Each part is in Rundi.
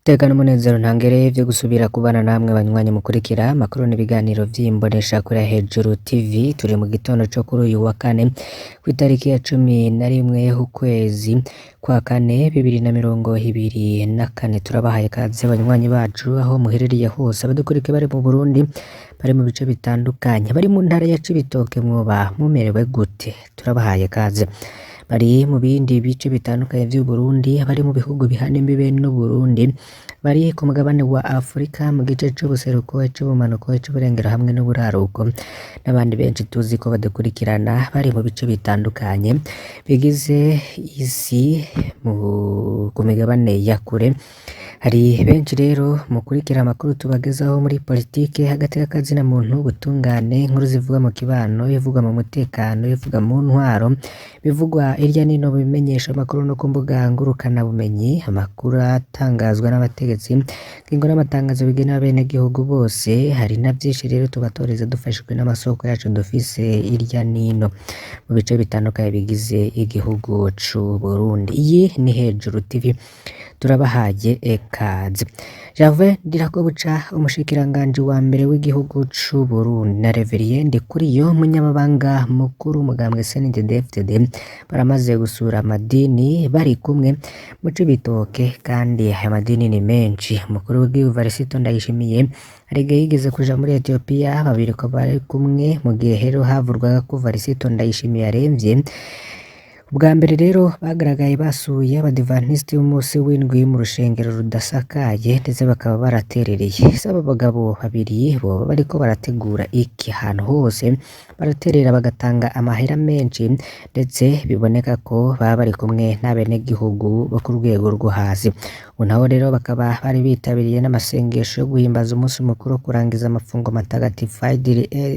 Umutekano n'umunezero ntangere vyo gusubira kubana namwe banywanyi mukurikira amakuru n'ibiganiro vy'imboneshakure Hejuru TV. Turi mu gitondo co kuri uyu wa kane kw'itariki ya 11 ukwezi kwa kane 2024. Turabahaye kaze banywanyi bacu aho muherereye hose, abadukurikira bari mu Burundi, bari mu bice bitandukanye, bari mu ntara ya Cibitoke, mwoba mumerewe gute? Turabahaye kaze. Bari mu bindi bice bitandukanye vy'u Burundi, bari mu bihugu bihana imbibe n'u Burundi, bari ku mugabane wa Afrika mu gice c'ubuseruko, c'ubumanuko, c'uburengero hamwe n'uburaruko, n'abandi benshi tuzi ko badukurikirana bari mu bice bitandukanye bigize isi ku migabane ya kure. Hari benshi rero mukurikira amakuru tubagezaho muri politike, hagati y'akazina muntu, ubutungane, inkuru zivuga mu kibano, bivugwa mu mutekano, bivugwa mu ntwaro, bivugwa irya nino bimenyesha amakuru no ku mbuga ngurukana bumenyi, amakuru atangazwa n'abategetsi, ingo n'amatangazo bigenewe abenegihugu bose. Hari na vyinshi rero tubatoreza dufashijwe n'amasoko yacu dufise irya nino mu bice bitandukanye bigize igihugu c'u Burundi. Iyi ni Hejuru TV, turabahaye ekaze. Jave Ndirakobuca, umushikiranganje wa mbere w'igihugu c'u Burundi, na Reverien Ndikuriyo, umunyamabanga mukuru umugambwe CNDD-FDD, baramaze gusura amadini bari kumwe mu Cibitoke, kandi aya madini ni menshi. Umukuru w'igihugu Varisito Ndayishimiye arige yigeze kuja muri Ethiopia, babiri ko bari kumwe mu gihe rero havurwaga ko Varisito Ndayishimiye aremvye. Ubwa mbere rero bagaragaye basuye abadivantisti b'umunsi w'indwi mu rushengero rudasakaye, ndetse bakaba baraterereye. Aba bagabo babiri bo bariko barategura iki ahantu hose, baraterera bagatanga amahera menshi, ndetse biboneka ko baba bari kumwe n'abenegihugu bo ku rwego rwo hasi. Naho rero bakaba bari bitabiriye n'amasengesho yo guhimbaza umunsi mukuru wo kurangiza amafungo matagatifu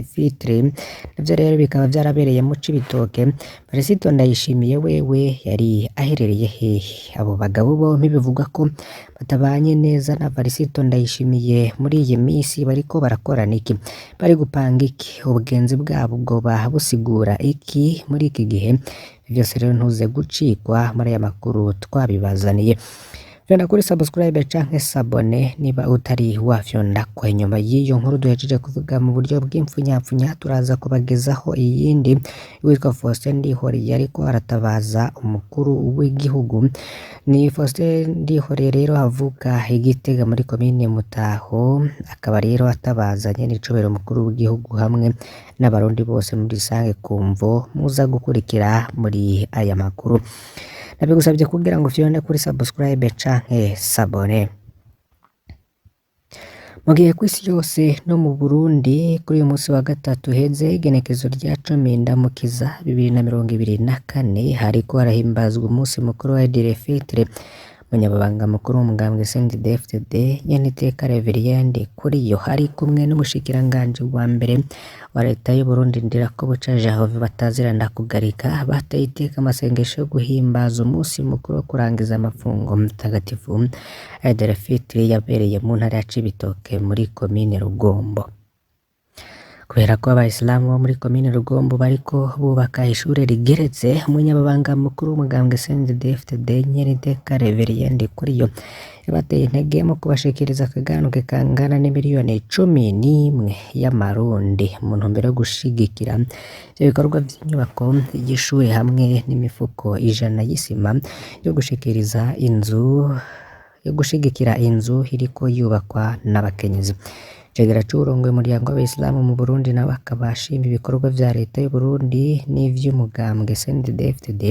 Fitre. Navyo rero bikaba vyarabereye mu Cibitoke. Varisito Ndayishimiye wewe yari aherereye hehe? Abo bagabo bompi bivugwa ko batabanye neza na Varisito Ndayishimiye muri iyi misi. Bariko barakorana iki? Bari gupanga iki? Ubugenzi bwabo bwoba busigura iki muri iki gihe? Vyose rero ntuze gucikwa muri aya makuru twabibazaniye. Vyonda kuri subscribe canke sabone niba utari wafyonda kwa. Inyuma y'iyo nkuru duhejeje kuvuga mu buryo bw'imfunyapfunya, turaza kubagezaho iyindi witwa Faustin Ndihoriye ariko aratabaza umukuru w'igihugu. Ni Faustin Ndihoriye rero avuka Igitega muri komine Mutaho, akaba rero atabazanye n'icobero umukuru w'igihugu hamwe n'abarundi bose muri rusange kumvo muza gukurikira muri aya makuru. Nabigusabye kugira ngo vyonde kuri subscribe canke sabone. Mu gihe kw'isi yose no mu Burundi kuri uyu munsi wa gatatu heze igenekezo rya 10 Ndamukiza 2024 hariko harahimbazwa umunsi mukuru wa Eid el-Fitr. Umunyamabanga mukuru w'umugambwe CNDD-FDD Nyeniteka Reverien Ndikuriyo hari kumwe n'umushikiranganje wa mbere wa leta y'u Burundi Ndirakobuca Jave bataziranda kugarika, bateye iteka amasengesho yo guhimbaza umunsi mukuru wo kurangiza amafungo mutagatifu Eid el-Fitr yabereye mu ntara ya Cibitoke muri komine Rugombo. Kubera ko abayisilamu bo muri komine Rugombo bariko bubaka ishure rigeretse, umunyamabanga mukuru w'umugambwe CNDD-FDD Nyeniteka Reverien Ndikuriyo yabateye intege mu kubashikiriza akaganuke kangana n'imiliyoni 11 y'amarundi mu ntumbero yo gushigikira ivyo bikorwa vy'inyubako y'ishure hamwe n'imifuko 100 y'isima yo gushigikira inzu iriko yubakwa n'abakenyezi. Cegera c'urongoye umuryango w'abayisilamu mu Burundi nawe akaba ashima ibikorwa vya leta y'u Burundi n'ivy'umugambwe CNDD-FDD,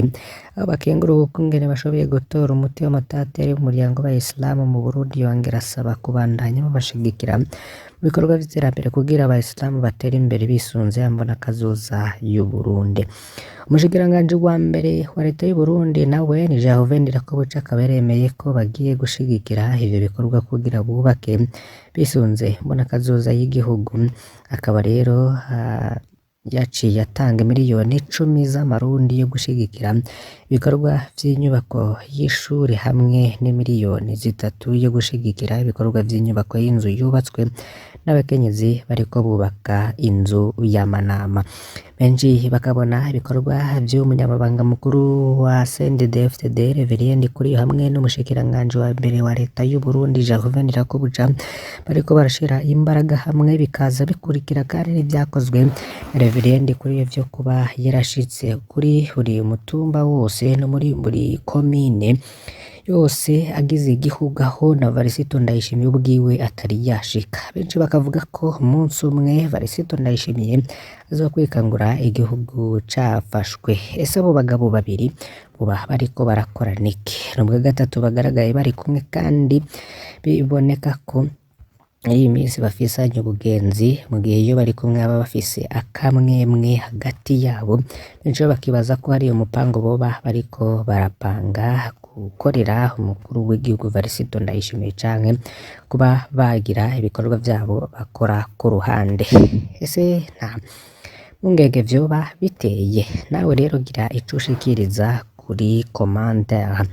aho bakenguruka ukungene bashoboye gutora umuti w'amatati ari mu muryango w'abayisilamu mu Burundi. Yongera asaba kubandanya babashigikira mu bikorwa vy'iterambere kugira abayisilamu batera imbere bisunze ambona kazoza y'u Burundi. Umushikiranganje wa mbere wa leta y'u Burundi nawe ni Jave Ndirakobuca akaba yaremeye ko bagiye gushigikira ivyo bikorwa kugira bubake bisunze mbona kazoza y'igihugu. Akaba rero yaciye atanga miliyoni 10 z'amarundi yo gushigikira ibikorwa vy'inyubako y'ishuri hamwe n'imiliyoni 3 yo gushigikira ibikorwa vy'inyubako y'inzu yubatswe n'abakenyezi bariko bubaka inzu y'amanama. Benshi bakabona ibikorwa vy'umunyamabanga mukuru wa CNDD-FDD Reverien Ndikuriyo hamwe n'umushikiranganji wa mbere wa leta y'u Burundi Gervais Ndirakobuca bariko barashira imbaraga hamwe bikaza bikurikira kandi n'ivyakozwe Reverien Ndikuriyo vyo kuba yarashitse kuri buri mutumba wose no muri buri komine yose agize igihugu aho na Varisito Ndayishimiye ubwiwe atari yashika. Benshi bakavuga ko umunsi umwe Varisito Ndayishimiye azokwikangura igihugu cafashwe. Ese abo bagabo babiri buba bariko barakora niki? N'ubwa gatatu bagaragaye bari kumwe kandi biboneka ko iyi minsi bafisanye ubugenzi mu gihe iyo bari kumwe baba bafise akamwemwe hagati yabo. Benshi bakibaza ko hari umupango boba bariko barapanga gukorera umukuru w'igihugu Varisito Ndayishimiye canke kuba bagira ibikorwa vyabo bakora ku ruhande. Ese nta mpungenge vyoba biteye? Nawe rero gira ico ushikiriza kuri commentaire.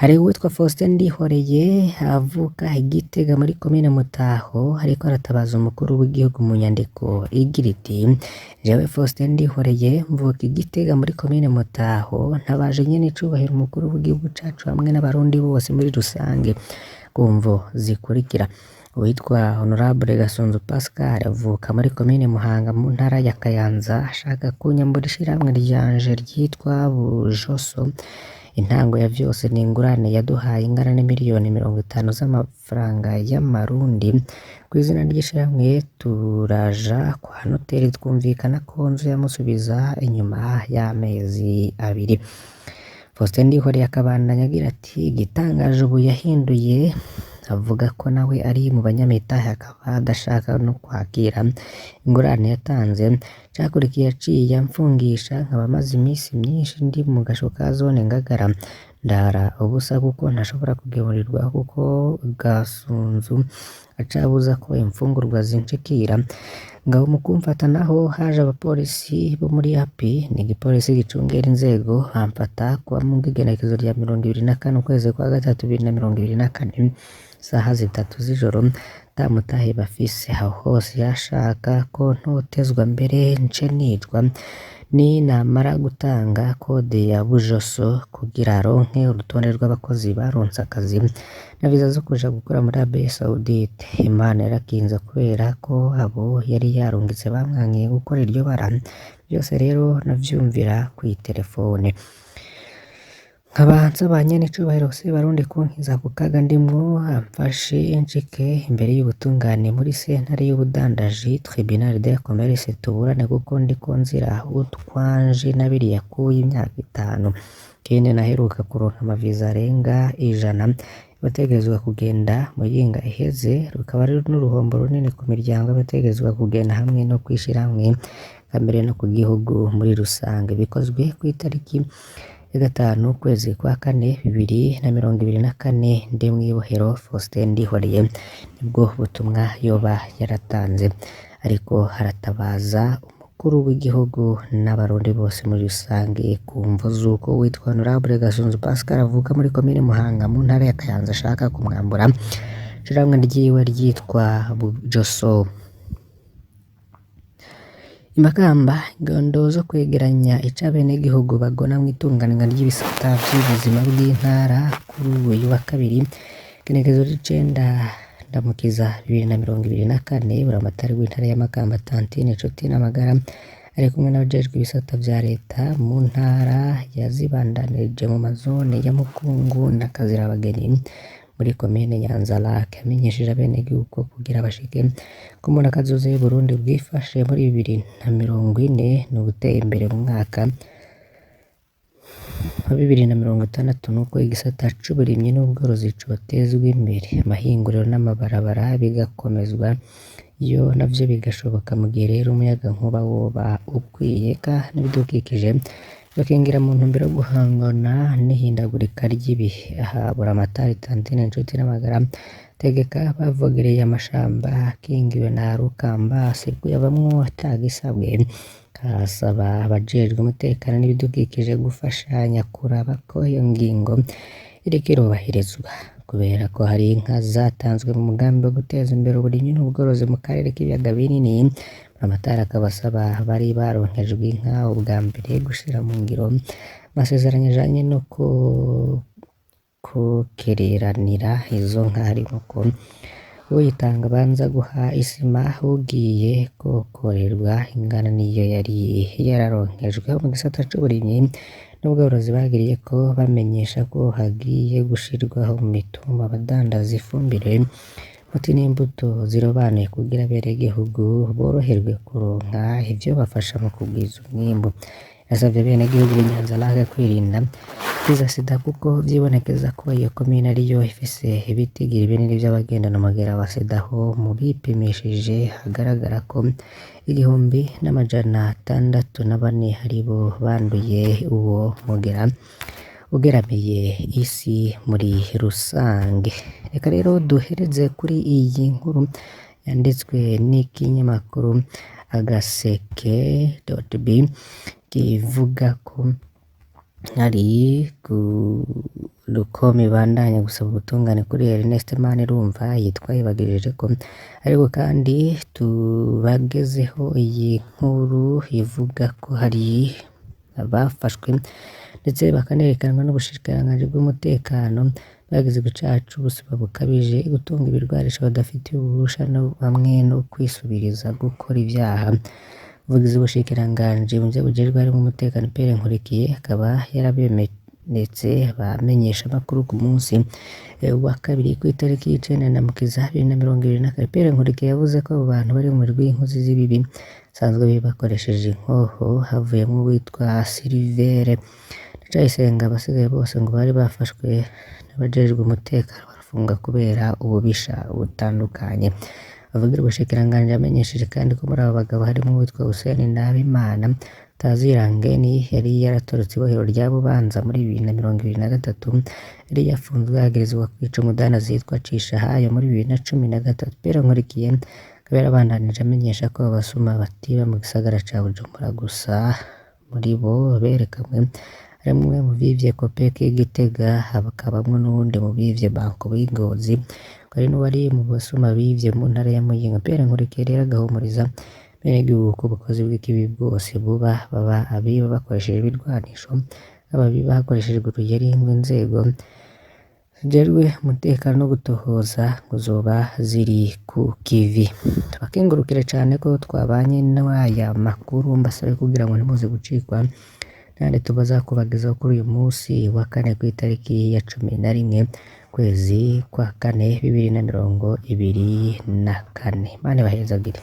Hari uwitwa Faustin Ndihoreye avuka Igitega muri komine Mutaho ariko aratabaza umukuru w'igihugu mu nyandiko igira iti: jewe Faustin Ndihoreye mvuka Igitega muri komine Mutaho, ntabaje nyene icubahiro umukuru w'igihugu cacu hamwe n'abarundi bose muri rusange kumvo zikurikira. Uwitwa Honorable Gasunzu Pascal avuka muri komine Muhanga mu ntara ya Kayanza, ashaka kunyambura ishirahamwe ryanje ryitwa Bujoso. Intango ya vyose ni ingurane yaduhaye ingana n'imiliyoni 50 z'amafaranga y'amarundi. Kw'izina ry'ishirahamwe turaja kwa noteri twumvikana ko nzu yamusubiza inyuma y'amezi 2. Faustin Ndihoreye akabandanya agira ati: igitangaje ubu yahinduye avuga ko nawe ari mu banyamitahe akaba adashaka no kwakira ingurane yatanze. Cakurikiye yaciye amfungisha nkaba maze imisi myinshi ndi mu gasho ka zone Ngagara ndara ubusa kuko ntashobora kugemurirwa kuko Gasunzu acabuza ko imfungurwa zinshikira. Ngabo mu kumfata naho haje abapolisi bo muri API ni igipolisi gicungera inzego bamfata kuwa mu igenekerezo rya 24 ukwezi kwa gatatu 2024 saha 3 z'ijoro tamutahe bafise. Aho hose yashaka ko ntotezwa mbere nce nicwa ni namara gutanga kode ya Bujoso kugira aronke urutonde rw'abakozi baronse akazi na viza zo kuja gukora muri Arabie Saoudite. Imana yarakinze kubera ko abo yari yarungitse bamwankiye gukora iryo bara. Byose rero navyumvira kwi telefone. Nkabanza banyene icubahiro se barundi kunkiza ku kaga ndimwo amfashe nshike imbere y'ubutungane muri sentare y'ubudandaji Tribunal de Commerce tuburane kuko ndiko nzira utwanje nabiri yakuye imyaka 5. Kene naheruka kuronka amaviza arenga 100 bategerezwa kugenda mu yinga iheze, rukaba ari n'uruhombo runini ku miryango bategerezwa kugenda hamwe no kwishira hamwe kamere no ku gihugu muri rusange. Bikozwe ku itariki ya 5 ukwezi kwa 4 2024 ndi mwibohero. Faustin Ndihoreye nibwo butumwa yoba yaratanze ariko haratabaza umukuru w'igihugu n'abarundi bose muri rusange kumvo zuko witwa Honorable Gasunzu Pascal avuka muri komine Muhanga mu ntara ya Kayanza ashaka kumwambura ishirahamwe ryiwe ryitwa Bujoso. Imakamba gondo zo kwegeranya icabenegihugu bagona mu itunganwa ry'ibisata by'ubuzima bw'intara kuri uyu wa kabiri igenekerezo ry'icenda ndamukiza 2024 buramatari w'intara ya Makamba Tantine Nshuti n'amagara ari kumwe n'abajejwe ibisata vya leta mu ntara yazibandanije mu mazone ya Mukungu na Kazirabageni muri komine Nyanza-Lac. Amenyesheje abenegihugu kugira bashike ko muri kazoza y'u Burundi bwifashe muri 2040 no gutera imbere mu mwaka wa 2060 nuko igisata c'uburimyi n'ubworozi cotezwa imbere, amahinguriro n'amabarabara bigakomezwa iyo navyo bigashoboka mu gihe rero umuyaga nkuba woba ukwiye n'ibidukikije bakingira mu ntumbero yo guhangana n'ihindagurika ry'ibihe. Aha buramatari Tantine Nshuti n'amagara tegeka bavogereye amashamba akingiwe na Rukamba asiguye bamwe atagisabwe, kasaba abajejwe umutekano n'ibidukikije gufashanya kuraba ko iyo ngingo iriko irubahirizwa. kubera ko hari inka zatanzwe mu mugambi wo guteza imbere uburimyi n'ubworozi mu karere k'ibiyaga binini. Amatara akaba asaba bari baronkejwe inka ubwa mbere gushira mu ngiro amasezerano ajanye no kukereranira izo nka, harimo ko uyitanga abanza guha isima ugiye kokorerwa ingana niyo yari yararonkejwe. Mu gisata c'uburimyi n'ubworozi bagiriye ko bamenyesha ko hagiye gushirwaho mu mitumba abadandaza ifumbire, umuti n'imbuto zirobanuye kugira abenegihugu boroherwe kuronka ivyo bafasha mu kugwiza umwimbu. Yasavye abenegihugu b'i Nyanza-Lac kwirinda ikiza sida kuko vyibonekeza ko iyo komine ariyo ifise ibitigiri binini vy'abagendana umugera wa sida, aho mu bipimishije hagaragara ko 1,604 aribo banduye uwo mugera ugeramiye isi muri rusange. Reka rero duhereze kuri iyi nkuru yanditswe n'ikinyamakuru Agaseke.b kivuga ko hari Rukoma ibandanya gusaba ubutungane kuri Ernest Manirumva yitwayibagirije ko ariko kandi tubagezeho iyi nkuru ivuga ko hari abafashwe ndetse bakanerekanwa n'ubushikiranganji bw'umutekano bagize icaha c'ubusuma bukabije, gutunga ibirwanisho badafitiye uruhusha hamwe no kwisubiriza gukora ivyaha. Umuvugizi w'ubushikiranganji mu vyo bujejwe harimwo umutekano Pierre Nkurikiye akaba yarabimenetse bamenyesha amakuru ku munsi wa kabiri kw'itariki y'icenda na Mukiza 2024. Pierre Nkurikiye yavuze ko abo bantu bari mu mirwi y'inkozi z'ibibi basanzwe bakoresheje inkoho, havuyemwo uwitwa Silivere Ndacayisenga. Abasigaye bose ngo bari bafashwe n'abajejwe umutekano barafunga kubera ububisha butandukanye. Avugira ubushikiranganji yamenyesheje kandi ko muri abo bagabo harimo uwitwa Hussein Nabimana Tazirangeni yari yaratorotse ibohero rya Bubanza muri 2023, yari yafunzwe yagirizwa kwica umudandaza yitwa Cishahayo muri 2013. Pierre Nkurikiye akaba yarabandanije amenyesha ko abasuma batiba mu gisagara ca Bujumbura gusa, muri bo berekamwe harimwo umwe mu bivye Copec y'Igitega, hakabamwo n'uwundi mu bivye Banko b'Ingozi, hari n'uwari mu basuma bivye mu ntara ya Muyinga. Pierre Nkurikiye rero agahumuriza abenegihugu ko ubukozi bw'ikibi bwose buba baba abiba bakoresheje ibirwanisho, ababiba hakoreshejwe urugeri rw'inzego zijejwe umutekano no gutohoza kuzoba ziri ku kivi. Tubakengurukire cane ko twabanye n'aya makuru, mbasabe kugira ngo ntimuze gucikwa kandi tubaza kubagezaho kuri uyu munsi wa kane kw'itariki ya 11 kwezi kwa kane 2024. Mane bahezagire.